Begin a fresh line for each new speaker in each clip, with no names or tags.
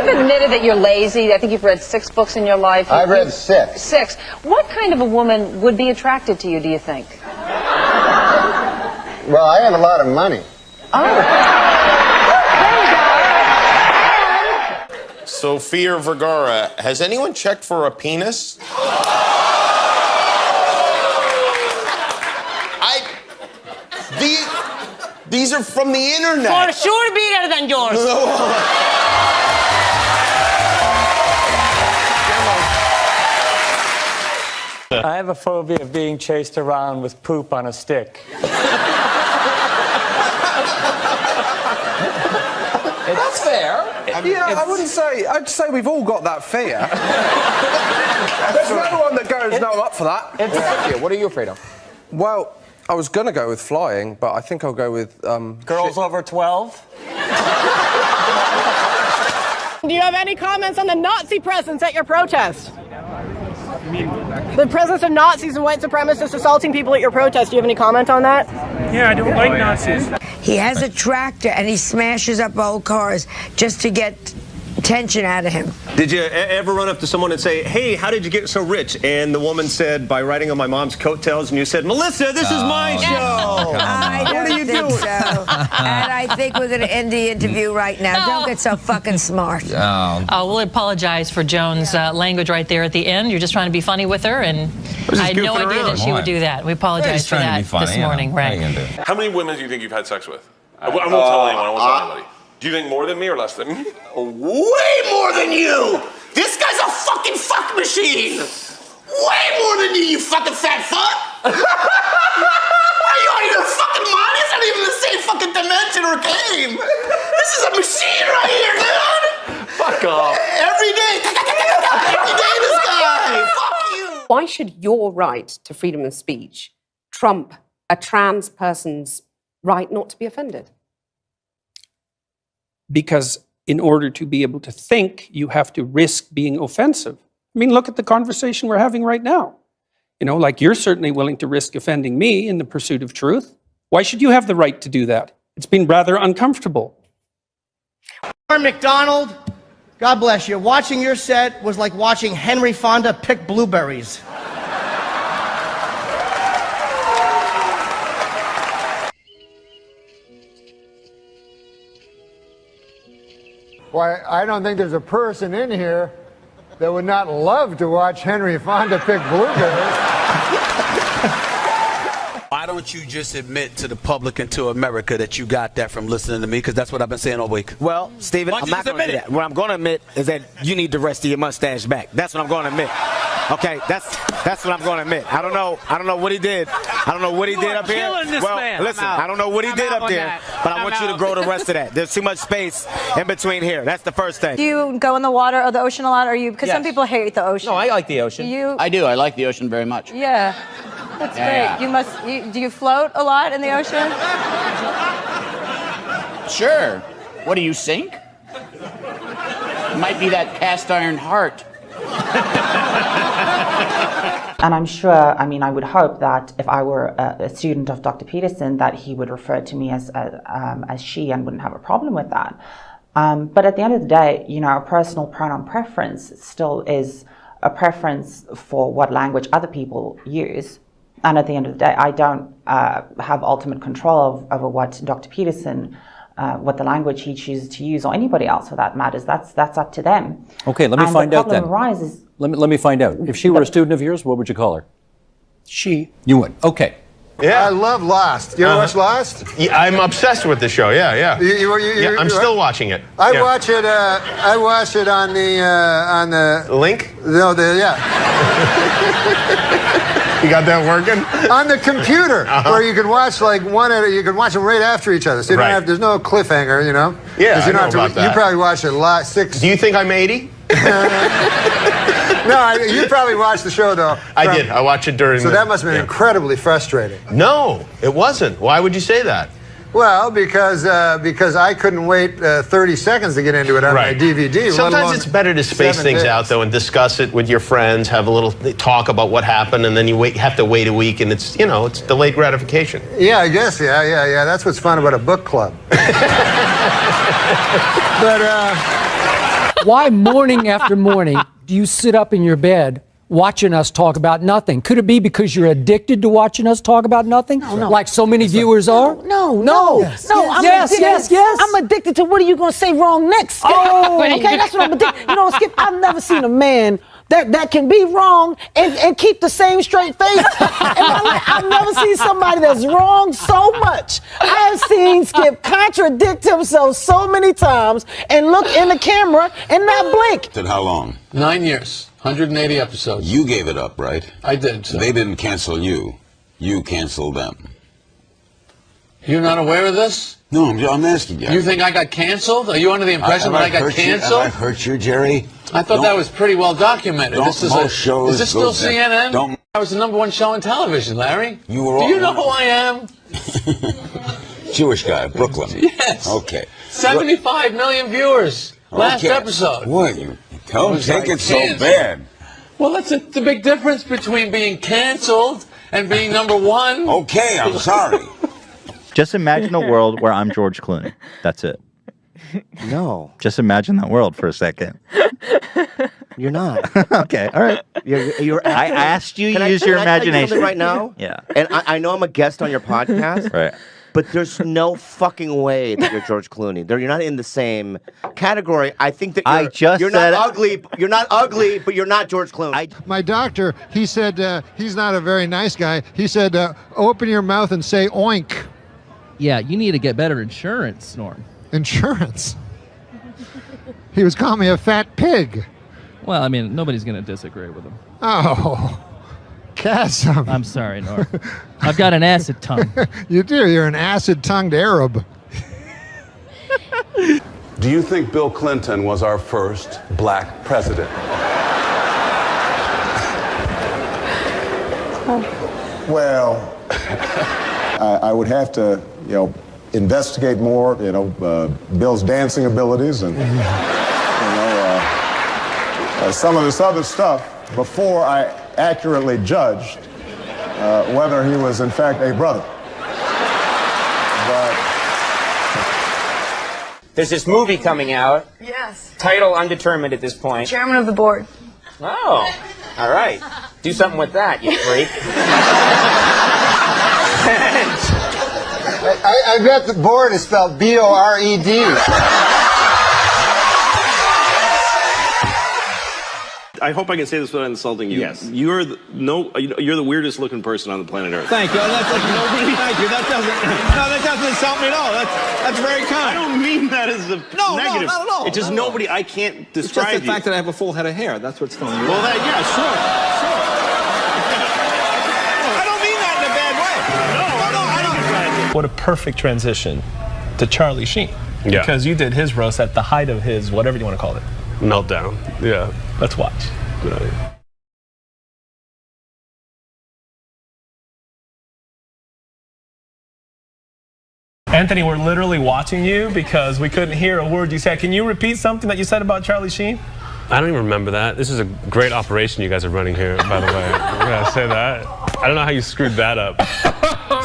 You've admitted that you're lazy. I think you've read 6 books in your life.
I've read 6.
6. What kind of a woman would be attracted to you, do you think?
Well, I have a lot of money.
Oh.
Sofia Vergara, has anyone checked for a penis? These are from the internet.
For sure better than yours.
I have a phobia of being chased around with poop on a stick.
That's fair.
I wouldn't say. I'd say we've all got that fear. There's no one that goes, no, I'm up for that.
Yeah, what are you afraid of?
Well, I was going to go with flying, but I think I'll go with...
Girls over 12?
Do you have any comments on the Nazi presence at your protest? The presence of Nazis and white supremacists assaulting people at your protest. Do you have any comment on that?
Yeah, I don't like Nazis.
He has a tractor and he smashes up old cars just to get attention out of him.
Did you ever run up to someone and say, hey, how did you get so rich? And the woman said, by riding on my mom's coattails, and you said, Melissa, this is my show.
I don't think so. And I think we're going to end the interview right now. Don't get so fucking smart.
We'll apologize for Joan's language right there at the end. You're just trying to be funny with her, and I had no idea that she would do that. We apologize for that this morning, right?
How many women do you think you've had sex with? I won't tell anyone. I won't tell anybody. Do you think more than me or less than me?
Way more than you! This guy's a fucking fuck machine! Way more than you fucking fat fuck! Are you out of your fucking mind? It's not even the same fucking dimension or game! This is a machine right here, dude!
Fuck off.
Every day! Every day, this guy! Fuck you!
Why should your right to freedom of speech trump a trans person's right not to be offended?
Because in order to be able to think, you have to risk being offensive. I mean, look at the conversation we're having right now. You know, like you're certainly willing to risk offending me in the pursuit of truth. Why should you have the right to do that? It's been rather uncomfortable.
Norm Macdonald, God bless you. Watching your set was like watching Henry Fonda pick blueberries.
Why, I don't think there's a person in here that would not love to watch Henry Fonda pick blueberries.
Why don't you just admit to the public and to America that you got that from listening to me? Because that's what I've been saying all week.
Well, Stephen, I'm not going to do that. What I'm going to admit is that you need the rest of your mustache back. That's what I'm going to admit. Okay, that's what I'm going to admit. I don't know what he did. I don't know what he did up here. Well, listen, I don't know what he did up there, but I want you to grow the rest of that. There's too much space in between here. That's the first thing.
Do you go in the water or the ocean a lot? Or you? Because some people hate the ocean.
No, I like the ocean.
I do. I like the ocean very much.
Yeah, that's great. Do you float a lot in the ocean?
Sure. What do you sink? Might be that cast iron heart.
And I'm sure, I would hope that if I were a student of Dr. Peterson, that he would refer to me as she and wouldn't have a problem with that. But at the end of the day, a personal pronoun preference still is a preference for what language other people use. And at the end of the day, I don't have ultimate control over what Dr. Peterson, what the language he chooses to use, or anybody else for that matters. That's up to them.
Okay, let me find out then.
The problem arises.
Let me find out. If she were a student of yours, what would you call her?
She.
You would. Okay.
Yeah, I love Lost. You ever watch Lost?
Yeah, I'm obsessed with the show. Yeah. I'm still watching it.
I watch it. I watch it on the
link.
No, yeah.
You got that working?
On the computer, where you can watch you can watch them right after each other. So you don't have. There's no cliffhanger,
Yeah,
you
know about that.
You probably watched it a lot. 6.
Do you think I'm 80?
No, you probably watched the show though.
I did. I watched it during.
So that must have been incredibly frustrating.
No, it wasn't. Why would you say that?
Well, because I couldn't wait 30 seconds to get into it on my DVD.
Sometimes it's better to space things out, though, and discuss it with your friends, have a little talk about what happened, and then you have to wait a week, and it's delayed gratification.
Yeah, I guess, yeah. That's what's fun about a book club. But,
Why morning after morning do you sit up in your bed watching us talk about nothing? Could it be because you're addicted to watching us talk about nothing?
No.
Like so many viewers are?
No. I'm addicted. I'm addicted to what are you going to say wrong next, Skip?
Oh.
Okay, that's what I'm addicted. You know, Skip, I've never seen a man that can be wrong and keep the same straight face. I've never seen somebody that's wrong so much. I've seen Skip contradict himself so many times and look in the camera and not blink.
How long?
9 years. 180 episodes.
You gave it up, right?
I did. So.
They didn't cancel you. You canceled them.
You're not aware of this?
No, I'm asking you.
You think I got canceled? Are you under the impression that I got canceled?
Have I hurt you, Jerry?
I thought that was pretty well documented. This is
most shows
is this still
go-
CNN?
Don't-
I was the #1 show on television, Larry.
You were
Do you know who I am?
Jewish guy, Brooklyn.
Yes.
Okay.
75 million viewers. Last
Okay.
episode.
What you don't
was
take
like
it so
canceled.
bad.
Well, that's the big difference between being canceled and being #1.
Okay, I'm sorry.
Just imagine a world where I'm George Clooney. That's it.
No.
Just imagine that world for a second.
You're not.
Okay, all right. I asked you to use your
Can I tell you
imagination.
something right now?
Yeah.
And I know I'm a guest on your podcast.
Right.
But there's no fucking way that you're George Clooney. You're not in the same category. I think that you're not ugly. You're not ugly, but you're not George Clooney.
My doctor, he said he's not a very nice guy. He said, open your mouth and say oink.
Yeah, you need to get better insurance, Norm.
Insurance? He was calling me a fat pig.
Well, I mean, nobody's going to disagree with him.
Oh, Chasm.
I'm sorry, Norm. I've got an acid tongue.
You do. You're an acid-tongued Arab.
Do you think Bill Clinton was our first black president?
Well, I would have to, investigate more, Bill's dancing abilities and, some of this other stuff before I accurately judged whether he was in fact a brother. But
there's this movie coming out.
Yes.
Title undetermined at this point.
Chairman of the board.
Oh, all right. Do something with that, you freak.
I bet the board is spelled B-O-R-E-D.
I hope I can say this without insulting you.
Yes.
You're the weirdest looking person on the planet Earth.
Thank you. Thank you. That doesn't insult me at all. That's very kind.
I don't mean that as a negative.
No, not at all.
It's just nobody. I can't describe
It's just the
you.
fact that I have a full head of hair. That's what's throwing you.
Well, yeah, sure.
I don't mean that in a bad way.
What a perfect transition to Charlie Sheen.
Yeah.
Because you did his roast at the height of his, whatever you want to call it.
Meltdown. Yeah.
Let's watch.
Good idea.
Anthony, we're literally watching you because we couldn't hear a word you said. Can you repeat something that you said about Charlie Sheen?
I don't even remember that. This is a great operation you guys are running here, by the way. I'm gonna say that. I don't know how you screwed that up.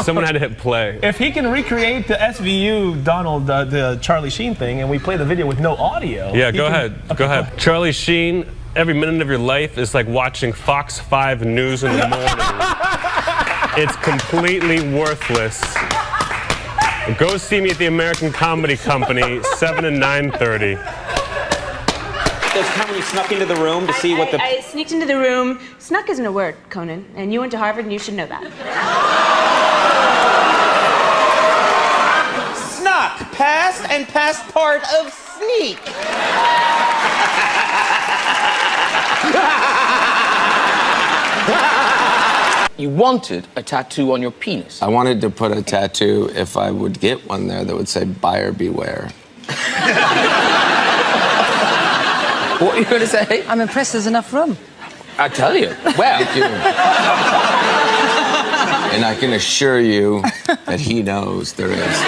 Someone had to hit play.
If he can recreate the SVU Donald, the Charlie Sheen thing, and we play the video with no audio.
Yeah, go ahead. Go ahead. Charlie Sheen, every minute of your life is like watching Fox 5 News in the morning. It's completely worthless. Go see me at the American Comedy Company, 7 and 9:30.
There's time when you snuck into the room to see what the...
I sneaked into the room. Snuck isn't a word, Conan, and you went to Harvard and you should know that.
Snuck, past and past part of sneak.
You wanted a tattoo on your penis.
I wanted to put a tattoo, if I would get one there, that would say buyer beware.
What are you going to say?
I'm impressed there's enough room.
I tell you. Well.
And I can assure you that he knows there is.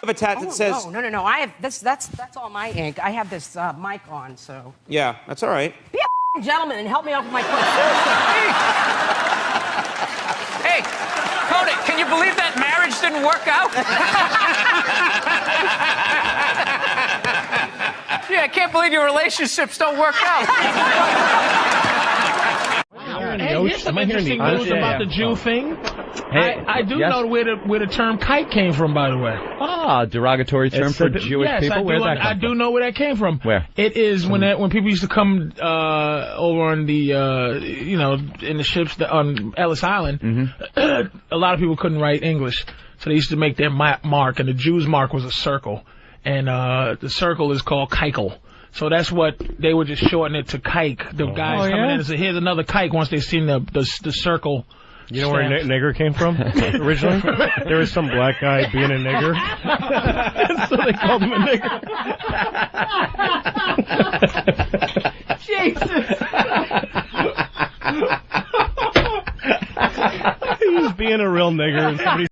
A tat that says...
No. I have that's all my ink. I have this mic on, so.
Yeah, that's all right.
Be a gentleman and help me out with my point. Seriously.
Hey, Conan, can you believe that marriage didn't work out? Jimmy, I can't believe your relationships don't work out.
Here's some interesting news about the Jew thing. I do know where the term kike came from, by the way.
Ah, derogatory term for Jewish people. Where's that come
I do know where that came from.
Where?
It is when people used to come over on the in the ships on Ellis Island. A lot of people couldn't write English, so they used to make their mark, and the Jew's mark was a circle, and the circle is called kikel. So that's what they were just shortening it to kike. The guys coming in and say, "Here's another kike." Once they seen the circle.
You know where nigger came from originally? There was some black guy being a nigger, so they called him a nigger.
Jesus.
He was being a real nigger, and somebody.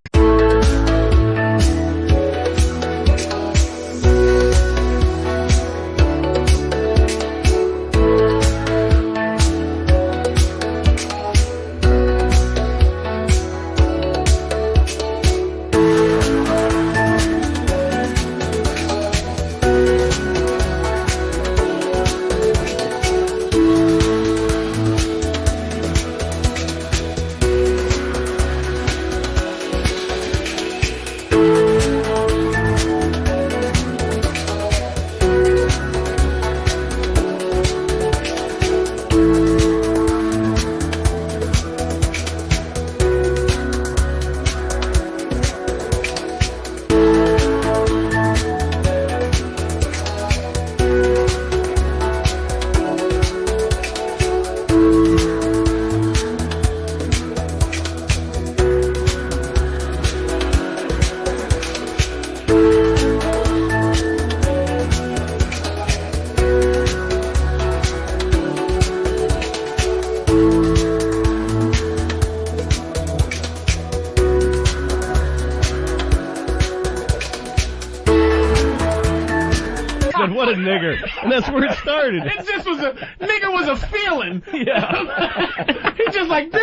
What a nigger. And that's where it started.
Nigger was a feeling.
Yeah.
He's just like, look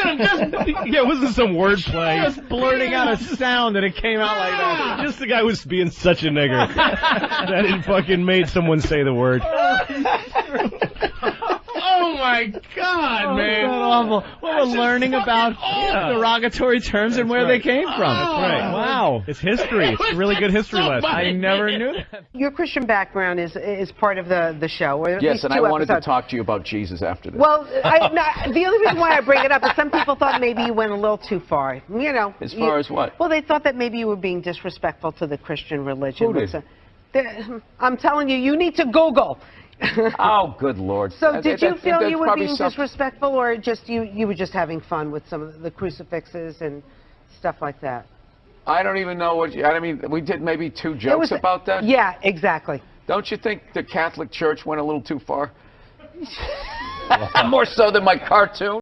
at him.
Yeah, it wasn't some wordplay. Just blurting out a sound and it came out like that. Just the guy was being such a nigger that it fucking made someone say the word.
Oh my God, man!
That's awful. Well, we're learning about derogatory terms and where they came from.
That's right. Wow, it's history. It's a really good history lesson.
I never knew that.
Your Christian background is part of the show. Or at
Yes,
least
and
two
I wanted
episodes.
to talk to you about Jesus after this.
Well, the only reason why I bring it up is some people thought maybe you went a little too far. You know.
As far as what?
Well, they thought that maybe you were being disrespectful to the Christian religion.
Who did?
I'm telling you, you need to Google.
Oh, good Lord.
So did you feel
that's
you were
probably
being disrespectful, or just you were just having fun with some of the crucifixes and stuff like that?
I don't even know what I mean, we did maybe 2 jokes about that?
Yeah, exactly.
Don't you think the Catholic Church went a little too far? More so than my cartoon?